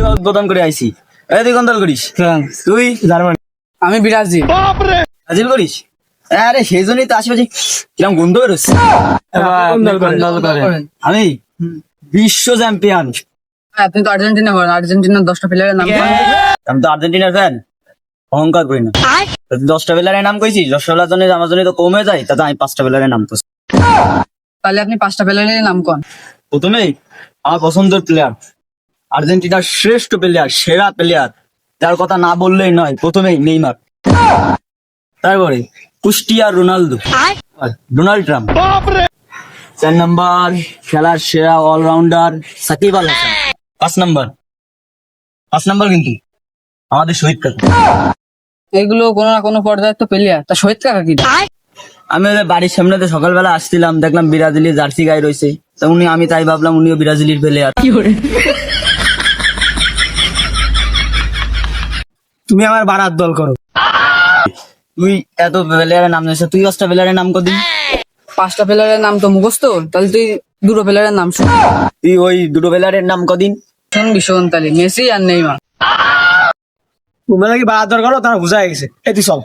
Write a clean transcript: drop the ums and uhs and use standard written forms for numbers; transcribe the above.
খেলা উদ্বোধন করে আইছি। তুই কোন দল করিস? তুই জার্মানি। আমি ব্রাজিল। ব্রাজিল করিস? আরে সেই জন্যই তো আশেপাশে কিরম গন্ধ বেরোচ্ছে। আমি বিশ্ব চ্যাম্পিয়ন। আপনি তো আর্জেন্টিনা করেন, আর্জেন্টিনার 10টা প্লেয়ারের নাম বলেন। আমি তো আর্জেন্টিনার ফ্যান, অহংকার করি না। 10টা প্লেয়ারের নাম কইছি, 10টা জন্য আমার জন্য তো কমে যায়, তাতে আমি 5টা প্লেয়ারের নাম করছি। তাহলে আপনি 5টা প্লেয়ারের নাম কোন? প্রথমেই আমার পছন্দের প্লেয়ার, আর্জেন্টিনার শ্রেষ্ঠ প্লেয়ার, সেরা প্লেয়ার, তার কথা না বললেই নয়, প্রথমেই নেইমার। তারপরে Kushtia Ronaldo, Donald Trump. 4 number খেলার সেরা অলরাউন্ডার সাকিব আল হাসান। 5 নাম্বার কিন্তু আমাদের শহীদ কাকা। এগুলো কোনো না কোনো পর্যায়ে তো প্লেয়ার। তা শহীদ কাকা কি? আমি ওদের বাড়ির সামনে তো সকালবেলা আসছিলাম, দেখলাম ব্রাজিলের জার্সি গায়ে রয়েছে, তা আমি তাই ভাবলাম উনিও ব্রাজিলের প্লেয়ার। তুমি আমার বারাত দল করো। তুই এত প্লেয়ারের নাম জানিস, তুই 5টা প্লেয়ারের নাম কদিন। 5টা প্লেয়ারের নাম তো মুখস্থ, তাহলে তুই 2টো প্লেয়ারের নাম শুন। তুই ওই 2টো প্লেয়ারের নাম কদিন। শোন তাহলে মেসি আর নেইমার। তুমি নাকি বারাত দল করো, তারা বুঝা গেছে। এই তুই চল।